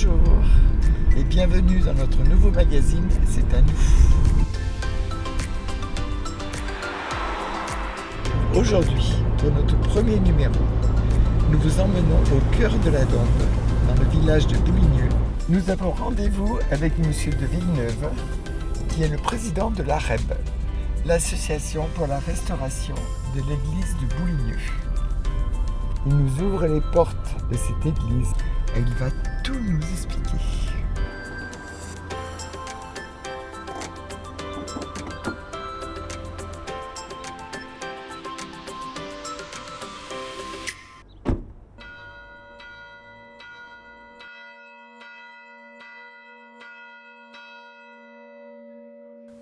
Bonjour et bienvenue dans notre nouveau magazine C'est à nous. Aujourd'hui, pour notre premier numéro, nous vous emmenons au cœur de la Dombe, dans le village de Bouligneux. Nous avons rendez-vous avec Monsieur de Villeneuve, qui est le président de l'AREB, l'association pour la restauration de l'église de Bouligneux. Il nous ouvre les portes de cette église et il va tout nous expliquer.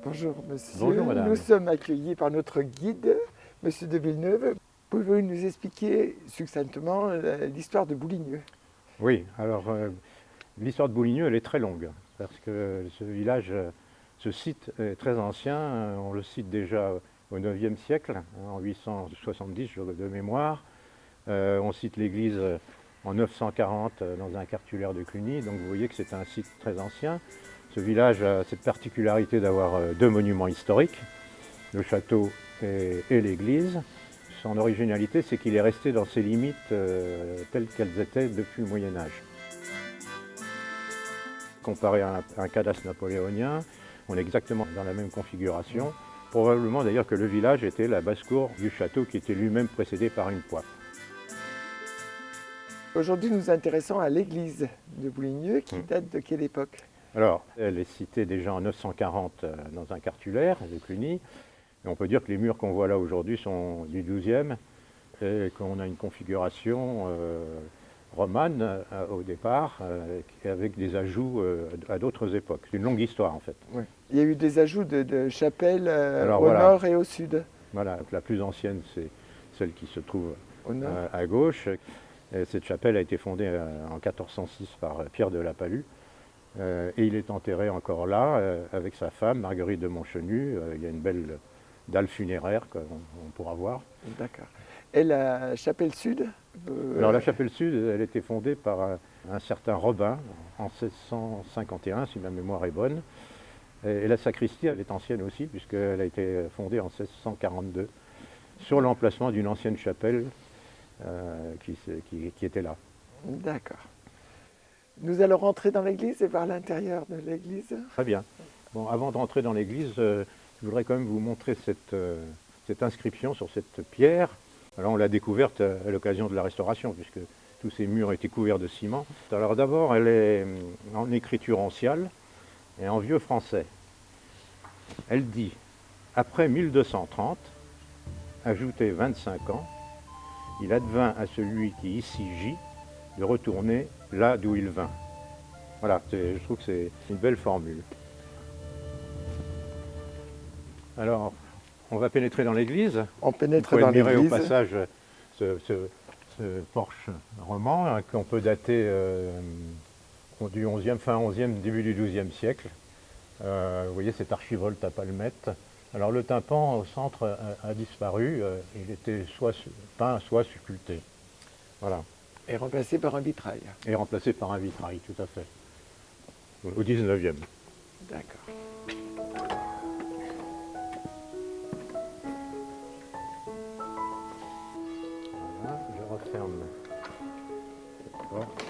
Bonjour monsieur, Bonjour madame. Nous sommes accueillis par notre guide, monsieur de Villeneuve. Pouvez-vous nous expliquer succinctement l'histoire de Bouligneux? Oui, alors l'histoire de Bouligneux, elle est très longue, parce que ce village, ce site est très ancien, on le cite déjà au IXe siècle, en 870 de mémoire. On cite l'église en 940 dans un cartulaire de Cluny, donc vous voyez que c'est un site très ancien. Ce village a cette particularité d'avoir deux monuments historiques, le château et l'église. Son originalité, c'est qu'il est resté dans ses limites telles qu'elles étaient depuis le Moyen-Âge. Comparé à un cadastre napoléonien, on est exactement dans la même configuration. Probablement d'ailleurs que le village était la basse-cour du château qui était lui-même précédé par une poife. Aujourd'hui, nous nous intéressons à l'église de Bouligneux qui date de quelle époque? Alors, elle est citée déjà en 940 dans un cartulaire de Cluny. Et on peut dire que les murs qu'on voit là aujourd'hui sont du XIIe et qu'on a une configuration romane au départ, avec des ajouts à d'autres époques. C'est une longue histoire en fait. Oui. Il y a eu des ajouts de chapelles au voilà. nord et au sud. Voilà, la plus ancienne c'est celle qui se trouve Au nord. à gauche. Et cette chapelle a été fondée en 1406 par Pierre de la Palue. Et il est enterré encore là avec sa femme, Marguerite de Montchenu. Il y a une belle dalle funéraire qu'on pourra voir. D'accord. Et la chapelle sud Alors la chapelle sud, elle a été fondée par un certain Robin en 1651, si ma mémoire est bonne. Et la sacristie, elle est ancienne aussi, puisqu'elle a été fondée en 1642, sur l'emplacement d'une ancienne chapelle qui était là. D'accord. Nous allons rentrer dans l'église et voir l'intérieur de l'église. Très bien. Bon, avant de rentrer dans l'église, je voudrais quand même vous montrer cette inscription sur cette pierre. Alors on l'a découverte à l'occasion de la restauration, puisque tous ces murs étaient couverts de ciment. Alors d'abord, elle est en écriture anciale et en vieux français. Elle dit « Après 1230, ajouté 25 ans, il advint à celui qui ici gît de retourner là d'où il vint. » Voilà, je trouve que c'est une belle formule. Alors, on va pénétrer dans l'église. On pénètre dans dans l'église. Au l'église. passage ce porche roman qu'on peut dater du 11e, fin 11e, début du 12e siècle. Vous voyez cette archivolte à palmettes. Alors le tympan au centre a disparu, il était soit peint, soit sculpté. Voilà. Et remplacé par un vitrail. Et remplacé par un vitrail, tout à fait. Au 19e. D'accord. Voilà, je referme cette porte.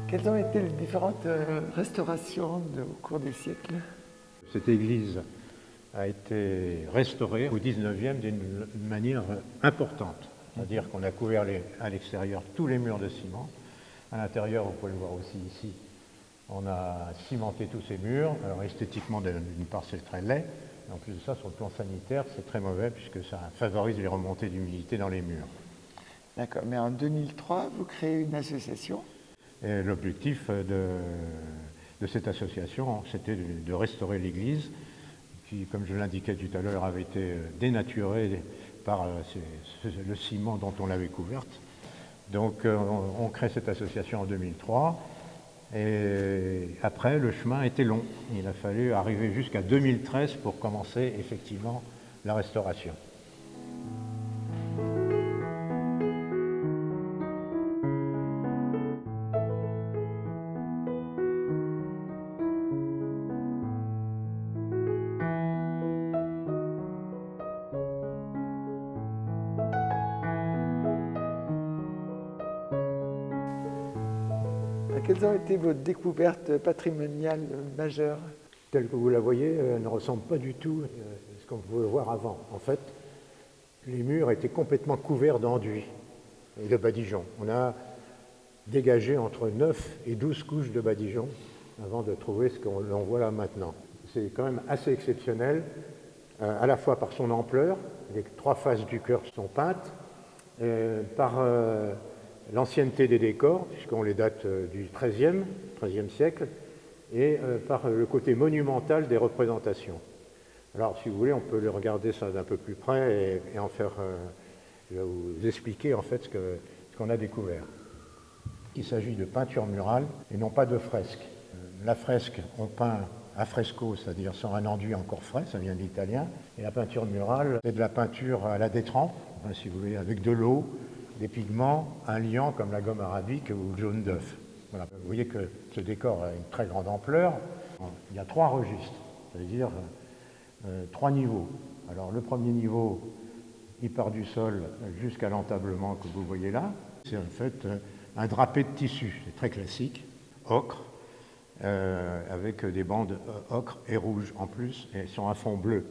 Quelles ont été les différentes restaurations au cours des siècles? Cette église a été restaurée au 19e d'une manière importante. C'est-à-dire qu'on a couvert à l'extérieur tous les murs de ciment. À l'intérieur, vous pouvez le voir aussi ici, on a cimenté tous ces murs. Alors esthétiquement, d'une part, c'est très laid. En plus de ça, sur le plan sanitaire, c'est très mauvais puisque ça favorise les remontées d'humidité dans les murs. D'accord, mais en 2003, vous créez une association? Et l'objectif de cette association, c'était de restaurer l'église qui, comme je l'indiquais tout à l'heure, avait été dénaturée par le ciment dont on l'avait couverte. Donc on crée cette association en 2003 Et après, le chemin était long. Il a fallu arriver jusqu'à 2013 pour commencer effectivement la restauration. Quelles ont été vos découvertes patrimoniales majeures? Telle que vous la voyez, elle ne ressemble pas du tout à ce qu'on pouvait voir avant. En fait, les murs étaient complètement couverts d'enduit et de badigeons. On a dégagé entre 9 et 12 couches de badigeons avant de trouver ce qu'on voit là maintenant. C'est quand même assez exceptionnel, à la fois par son ampleur, les 3 faces du chœur sont peintes, par l'ancienneté des décors, puisqu'on les date du XIIIe siècle, et par le côté monumental des représentations. Alors, si vous voulez, on peut le regarder ça d'un peu plus près et en faire. Je vais vous expliquer en fait ce qu'on a découvert. Il s'agit de peinture murale et non pas de fresque. La fresque, on peint à fresco, c'est-à-dire sans un enduit encore frais, ça vient de l'italien, et la peinture murale, c'est de la peinture à la détrempe, enfin, si vous voulez, avec de l'eau, des pigments, un liant comme la gomme arabique ou le jaune d'œuf. Voilà. Vous voyez que ce décor a une très grande ampleur. Il y a 3 registres, c'est-à-dire 3 niveaux. Alors le premier niveau, il part du sol jusqu'à l'entablement que vous voyez là. C'est en fait un drapé de tissu, c'est très classique, ocre, avec des bandes ocre et rouge en plus, et sur un fond bleu.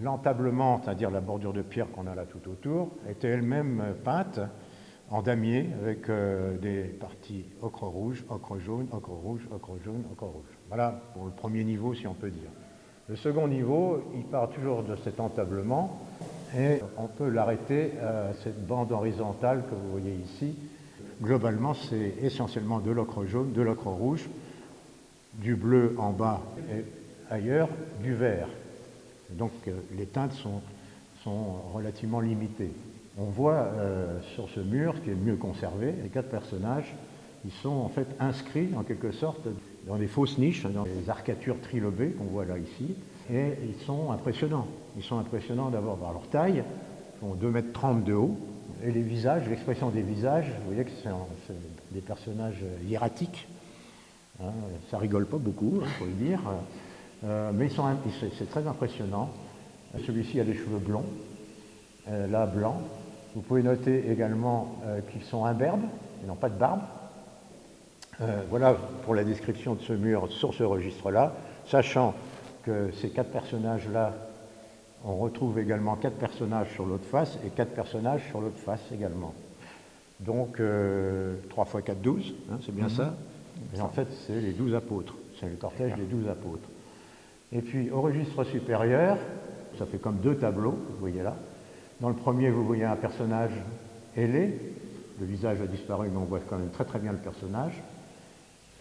L'entablement, c'est-à-dire la bordure de pierre qu'on a là tout autour, était elle-même peinte en damier avec des parties ocre rouge, ocre jaune, ocre rouge, ocre jaune, ocre rouge. Voilà pour le premier niveau, si on peut dire. Le second niveau, il part toujours de cet entablement et on peut l'arrêter à cette bande horizontale que vous voyez ici. Globalement, c'est essentiellement de l'ocre jaune, de l'ocre rouge, du bleu en bas et ailleurs, du vert. Donc les teintes sont relativement limitées. On voit sur ce mur, ce qui est le mieux conservé, les 4 personnages, ils sont en fait inscrits en quelque sorte dans des fausses niches, dans les arcatures trilobées qu'on voit là ici, et ils sont impressionnants. Ils sont impressionnants d'abord par leur taille, ils font 2,30 m de haut, et les visages, l'expression des visages, vous voyez que c'est des personnages hiératiques, hein, ça rigole pas beaucoup, il faut le dire, mais c'est très impressionnant. Celui-ci a des cheveux blonds, là blanc. Vous pouvez noter également qu'ils sont imberbes, ils n'ont pas de barbe. Voilà pour la description de ce mur sur ce registre-là, sachant que ces 4 personnages-là, on retrouve également 4 personnages sur l'autre face et 4 personnages sur l'autre face également. Donc 3 x 4, 12, hein, c'est bien ça. Et en fait, c'est les 12 apôtres, c'est le cortège des 12 apôtres. Et puis au registre supérieur, ça fait comme 2 tableaux, vous voyez là. Dans le premier, vous voyez un personnage ailé, le visage a disparu, mais on voit quand même très très bien le personnage.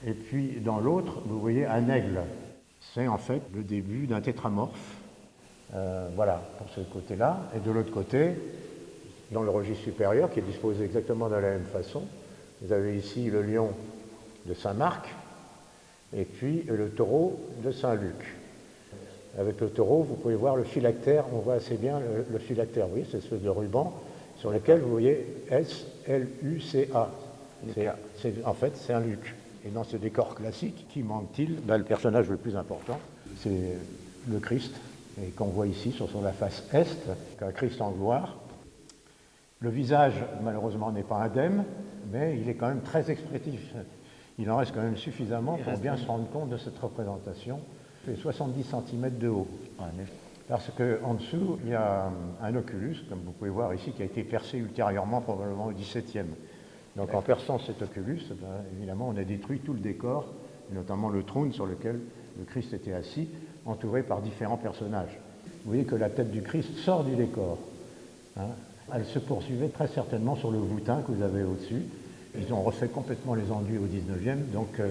Et puis dans l'autre, vous voyez un aigle. C'est en fait le début d'un tétramorphe. Voilà, pour ce côté-là. Et de l'autre côté, dans le registre supérieur, qui est disposé exactement de la même façon, vous avez ici le lion de Saint-Marc et puis le taureau de Saint-Luc. Avec le taureau, vous pouvez voir le phylactère, on voit assez bien le phylactère, vous voyez, c'est ce de ruban sur lequel vous voyez S-L-U-C-A. En fait, c'est un Luc. Et dans ce décor classique, qui manque-t-il? Le personnage le plus important, c'est le Christ, et qu'on voit ici sur la face est, un Christ en gloire. Le visage, malheureusement, n'est pas indemne, mais il est quand même très expressif. Il en reste quand même suffisamment pour bien se rendre compte de cette représentation. Il fait 70 cm de haut. Parce qu'en dessous, il y a un oculus, comme vous pouvez voir ici, qui a été percé ultérieurement, probablement au XVIIe. Donc en perçant cet oculus, évidemment, on a détruit tout le décor, et notamment le trône sur lequel le Christ était assis, entouré par différents personnages. Vous voyez que la tête du Christ sort du décor. Hein. Elle se poursuivait très certainement sur le voûtin que vous avez au-dessus. Ils ont refait complètement les enduits au XIXe, donc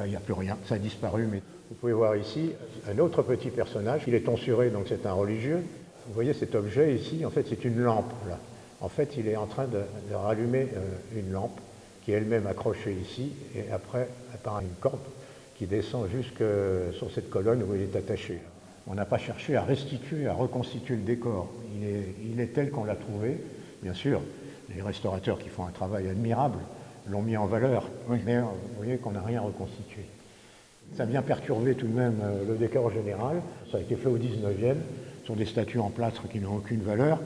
il n'y a plus rien, ça a disparu. Mais vous pouvez voir ici un autre petit personnage, il est tonsuré, donc c'est un religieux. Vous voyez cet objet ici, en fait c'est une lampe là. En fait il est en train de rallumer une lampe qui est elle-même accrochée ici, et après, par une corde qui descend jusque sur cette colonne où il est attaché. On n'a pas cherché à restituer, à reconstituer le décor. Il est tel qu'on l'a trouvé. Bien sûr, les restaurateurs qui font un travail admirable l'ont mis en valeur, mais vous voyez qu'on n'a rien reconstitué. Ça vient perturber tout de même le décor général. Ça a été fait au 19e, sur des statues en plâtre qui n'ont aucune valeur.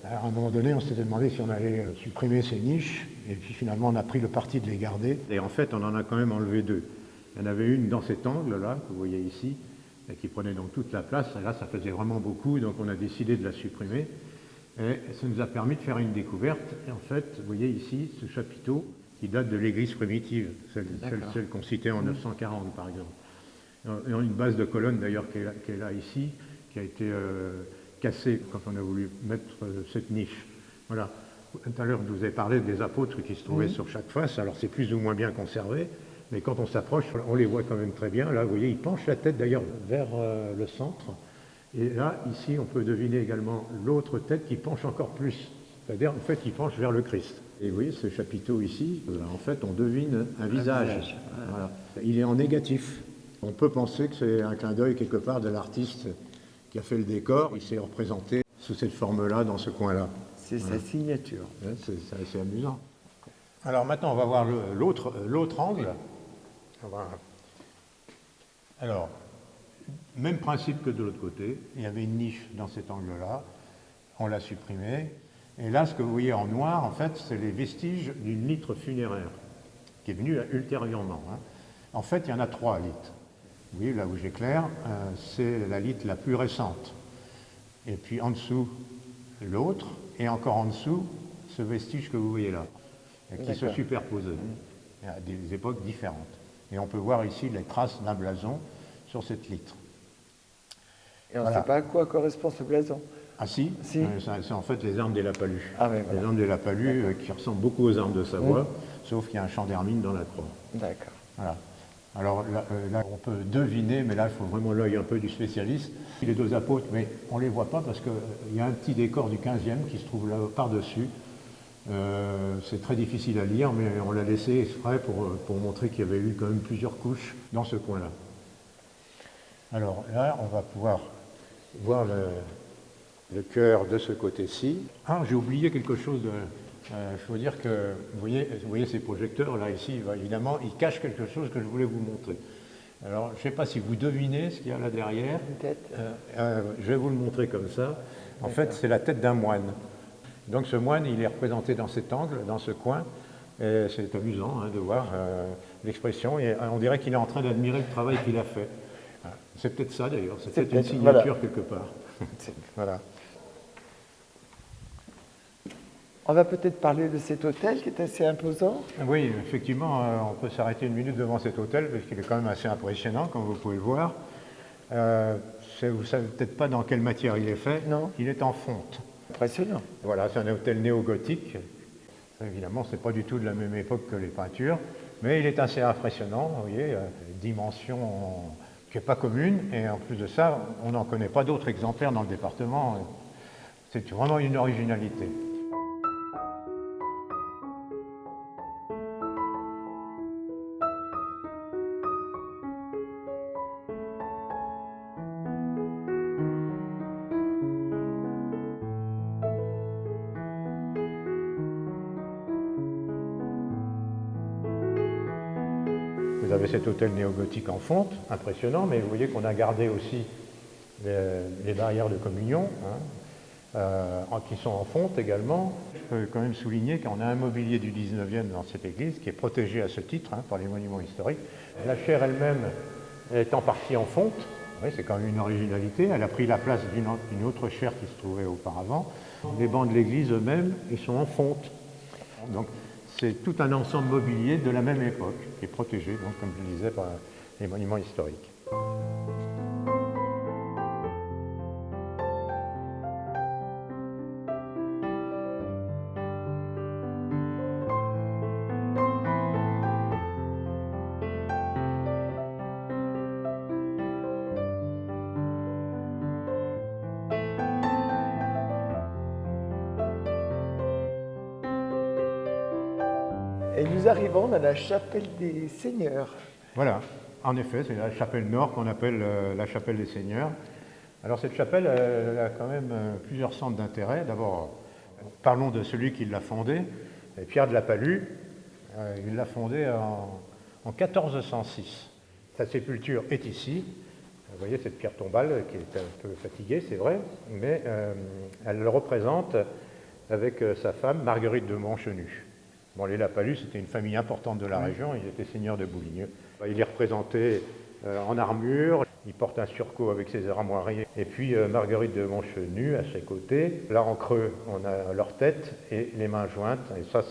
Alors, à un moment donné, on s'était demandé si on allait supprimer ces niches, et puis finalement on a pris le parti de les garder. Et en fait, on en a quand même enlevé deux. Il y en avait une dans cet angle-là, que vous voyez ici, qui prenait donc toute la place. Et là, ça faisait vraiment beaucoup, donc on a décidé de la supprimer. Et ça nous a permis de faire une découverte. Et en fait, vous voyez ici ce chapiteau qui date de l'église primitive, celle qu'on citait en 940 par exemple. Et une base de colonne d'ailleurs qui est là ici, qui a été cassée quand on a voulu mettre cette niche. Voilà. Tout à l'heure, je vous ai parlé des apôtres qui se trouvaient sur chaque face. Alors c'est plus ou moins bien conservé, mais quand on s'approche, on les voit quand même très bien. Là, vous voyez, ils penchent la tête d'ailleurs vers le centre. Et là, ici, on peut deviner également l'autre tête qui penche encore plus. C'est-à-dire, en fait, il penche vers le Christ. Et vous voyez, ce chapiteau ici, en fait, on devine un visage. Voilà. Il est en négatif. On peut penser que c'est un clin d'œil quelque part de l'artiste qui a fait le décor. Il s'est représenté sous cette forme-là, dans ce coin-là. C'est sa signature. Ouais, c'est assez amusant. Alors maintenant, on va voir l'autre angle. Voilà. Alors, même principe que de l'autre côté. Il y avait une niche dans cet angle-là. On l'a supprimée. Et là, ce que vous voyez en noir, en fait, c'est les vestiges d'une litre funéraire qui est venue ultérieurement. En fait, il y en a 3 litres. Vous voyez, là où j'éclaire, c'est la litre la plus récente. Et puis en dessous, l'autre, et encore en dessous, ce vestige que vous voyez là, qui se superposait à des époques différentes. Et on peut voir ici les traces d'un blason sur cette litre. Et on ne sait pas à quoi correspond ce blason. Ah si, c'est en fait les armes des Lapalus. Ah, oui, voilà. Les armes des Lapalus qui ressemblent beaucoup aux armes de Savoie, sauf qu'il y a un champ d'hermine dans la croix. D'accord. Voilà. Alors là, on peut deviner, mais là, il faut vraiment l'œil un peu du spécialiste. Les 2 apôtres, mais on ne les voit pas parce qu'il y a un petit décor du 15e qui se trouve là par-dessus. C'est très difficile à lire, mais on l'a laissé exprès pour montrer qu'il y avait eu quand même plusieurs couches dans ce coin-là. Alors là, on va pouvoir voir le cœur de ce côté-ci. Ah, j'ai oublié quelque chose. Il faut dire que, vous voyez ces projecteurs là, ici, évidemment, ils cachent quelque chose que je voulais vous montrer. Alors, je ne sais pas si vous devinez ce qu'il y a là derrière. Je vais vous le montrer comme ça. En fait, c'est la tête d'un moine. Donc ce moine, il est représenté dans cet angle, dans ce coin. Et c'est amusant de voir l'expression. Et on dirait qu'il est en train d'admirer le travail qu'il a fait. C'est peut-être ça d'ailleurs, c'est peut-être une signature quelque part. Voilà. On va peut-être parler de cet hôtel qui est assez imposant. Oui, effectivement, on peut s'arrêter une minute devant cet hôtel parce qu'il est quand même assez impressionnant, comme vous pouvez le voir. Vous ne savez peut-être pas dans quelle matière il est fait. Non. Il est en fonte. Impressionnant. Voilà, c'est un hôtel néo-gothique. Évidemment, ce n'est pas du tout de la même époque que les peintures, mais il est assez impressionnant. Vous voyez, dimension qui n'est pas commune, et en plus de ça, on n'en connaît pas d'autres exemplaires dans le département. C'est vraiment une originalité. Vous avez cet hôtel néo-gothique en fonte, impressionnant, mais vous voyez qu'on a gardé aussi les barrières de communion, qui sont en fonte également. Je peux quand même souligner qu'on a un mobilier du 19e dans cette église qui est protégé à ce titre par les monuments historiques. La chaire elle-même est en partie en fonte, oui, c'est quand même une originalité. Elle a pris la place d'une autre chaire qui se trouvait auparavant. Les bancs de l'église eux-mêmes, ils sont en fonte. Donc, c'est tout un ensemble mobilier de la même époque qui est protégé, donc, comme je le disais, par les monuments historiques. Et nous arrivons dans la chapelle des Seigneurs. Voilà, en effet, c'est la chapelle nord qu'on appelle la chapelle des Seigneurs. Alors cette chapelle, elle a quand même plusieurs centres d'intérêt. D'abord, parlons de celui qui l'a fondée, Pierre de la Palue. Il l'a fondée en 1406. Sa sépulture est ici. Vous voyez cette pierre tombale qui est un peu fatiguée, c'est vrai, mais elle le représente avec sa femme Marguerite de Montchenu. Bon, les Lapalus, c'était une famille importante de la région, ils étaient seigneurs de Bouligneux. Il est représenté en armure, il porte un surcot avec ses armoiries, et puis Marguerite de Montchenu à ses côtés. Là en creux, on a leur tête et les mains jointes, et ça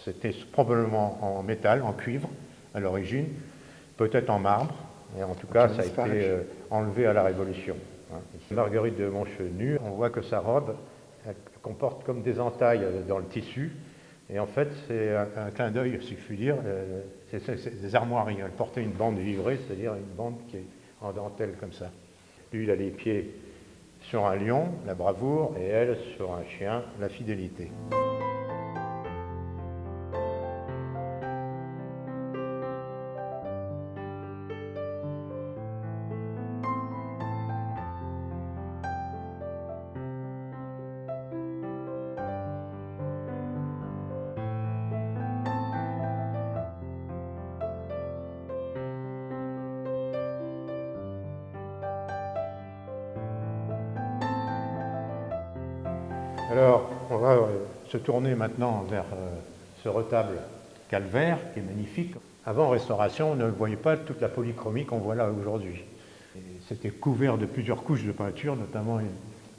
c'était probablement en métal, en cuivre à l'origine, peut-être en marbre, et en tout cas ça a été enlevé à la Révolution. Marguerite de Montchenu, on voit que sa robe elle comporte comme des entailles dans le tissu, et en fait c'est un clin d'œil, si je puis dire, c'est des armoiries. Elle portait une bande vivrée, c'est-à-dire une bande qui est en dentelle comme ça. Lui, il a les pieds sur un lion, la bravoure, et elle sur un chien, la fidélité. Alors, on va se tourner maintenant vers ce retable calvaire qui est magnifique. Avant Restauration, on ne voyait pas toute la polychromie qu'on voit là aujourd'hui. C'était couvert de plusieurs couches de peinture, notamment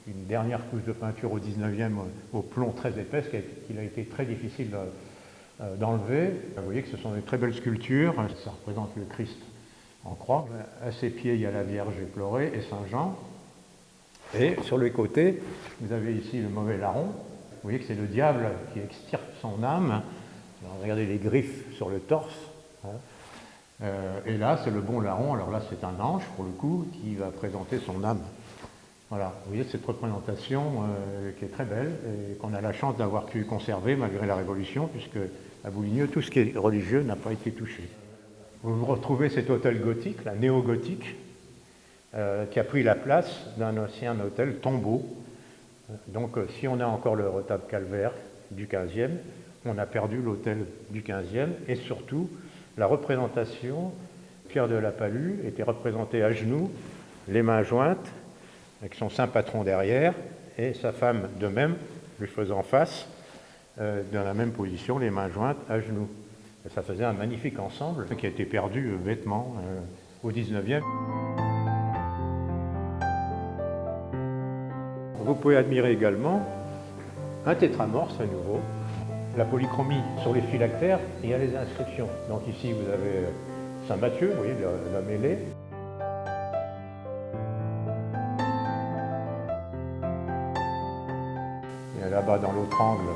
une dernière couche de peinture au 19e au plomb très épaisse qu'il a été très difficile d'enlever. Vous voyez que ce sont des très belles sculptures. Ça représente le Christ en croix. À ses pieds, il y a la Vierge éplorée et Saint Jean. Et sur les côtés, vous avez ici le mauvais larron. Vous voyez que c'est le diable qui extirpe son âme. Alors, regardez les griffes sur le torse. Et là, c'est le bon larron. Alors là, c'est un ange, pour le coup, qui va présenter son âme. Voilà, vous voyez cette représentation qui est très belle et qu'on a la chance d'avoir pu conserver malgré la Révolution, puisque à Bouligneux, tout ce qui est religieux n'a pas été touché. Vous retrouvez cet hôtel gothique, la néo-gothique, qui a pris la place d'un ancien hôtel tombeau. Donc si on a encore le retable calvaire du XVe, on a perdu l'hôtel du XVe, et surtout la représentation, Pierre de la Palue était représenté à genoux, les mains jointes, avec son saint patron derrière, et sa femme de même, lui faisant face, dans la même position, les mains jointes à genoux. Et ça faisait un magnifique ensemble qui a été perdu bêtement au XIXe. Vous pouvez admirer également un tétramorphe à nouveau, la polychromie sur les phylactères, et il y a les inscriptions. Donc ici vous avez Saint Matthieu, vous voyez, la mêlée. Et là-bas dans l'autre angle,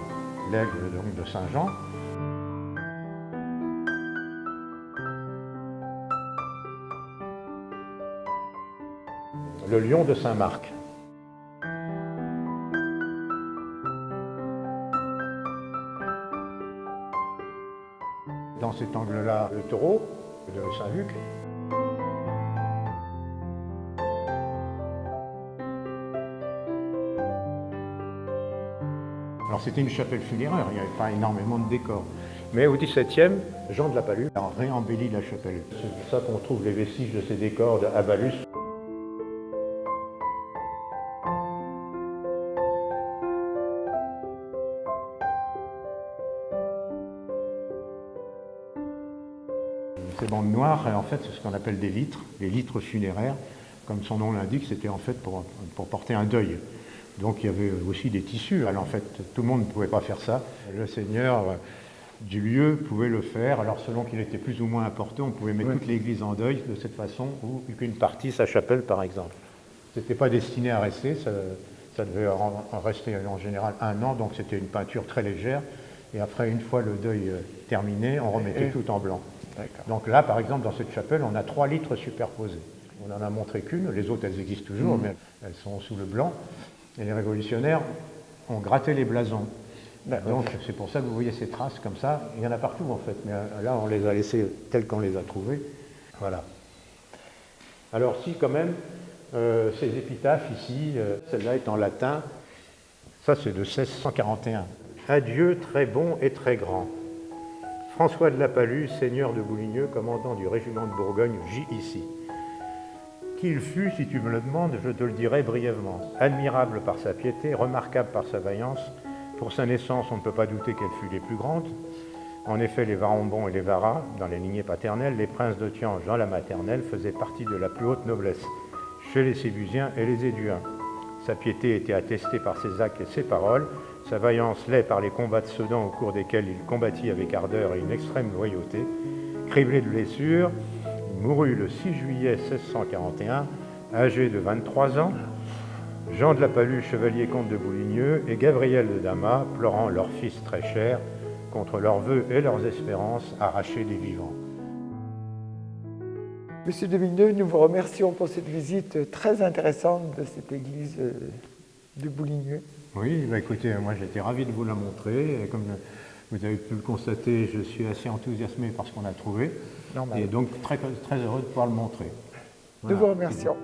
l'aigle de Saint Jean. Le lion de Saint Marc. Dans cet angle-là, le taureau de Saint-Luc. Alors c'était une chapelle funéraire, il n'y avait pas énormément de décors. Mais au XVIIe, Jean de la Palue a réembelli la chapelle. C'est pour ça qu'on trouve les vestiges de ces décors à Valus. Ces bandes noires, en fait, c'est ce qu'on appelle des litres, les litres funéraires. Comme son nom l'indique, c'était en fait pour porter un deuil. Donc il y avait aussi des tissus. Alors en fait, tout le monde ne pouvait pas faire ça. Le seigneur du lieu pouvait le faire. Alors selon qu'il était plus ou moins important, on pouvait mettre toute l'église en deuil de cette façon, ou qu'une partie, sa chapelle par exemple. C'était pas destiné à rester, ça devait en rester en général 1 an, donc c'était une peinture très légère. Et après, une fois le deuil terminé, on remettait tout en blanc. Donc là, par exemple, dans cette chapelle, on a 3 litres superposés. On n'en a montré qu'une, les autres, elles existent toujours, mais elles sont sous le blanc. Et les révolutionnaires ont gratté les blasons. Donc c'est pour ça que vous voyez ces traces comme ça. Il y en a partout en fait, mais là on les a laissées telles qu'on les a trouvées. Voilà. Alors si quand même, ces épitaphes ici, celle-là est en latin, ça c'est de 1641. Adieu très bon et très grand. François de la Palud, seigneur de Bouligneux, commandant du régiment de Bourgogne, gît ici. Qui il fut, si tu me le demandes, je te le dirai brièvement. Admirable par sa piété, remarquable par sa vaillance, pour sa naissance, on ne peut pas douter qu'elle fût des plus grandes. En effet, les Varambons et les Varas, dans les lignées paternelles, les princes de Thiange dans la maternelle, faisaient partie de la plus haute noblesse, chez les Sébusiens et les Éduins. Sa piété était attestée par ses actes et ses paroles, sa vaillance l'est par les combats de Sedan au cours desquels il combattit avec ardeur et une extrême loyauté. Criblé de blessures, il mourut le 6 juillet 1641, âgé de 23 ans. Jean de la Palud, chevalier comte de Bouligneux, et Gabriel de Damas, pleurant leur fils très cher, contre leurs vœux et leurs espérances arrachés des vivants. Monsieur de Villeneuve, nous vous remercions pour cette visite très intéressante de cette église de Bouligneux. Oui, bah écoutez, moi j'étais ravi de vous la montrer. Et comme vous avez pu le constater, je suis assez enthousiasmé par ce qu'on a trouvé. Normal. Et donc très, très heureux de pouvoir le montrer. Voilà. Nous vous remercions.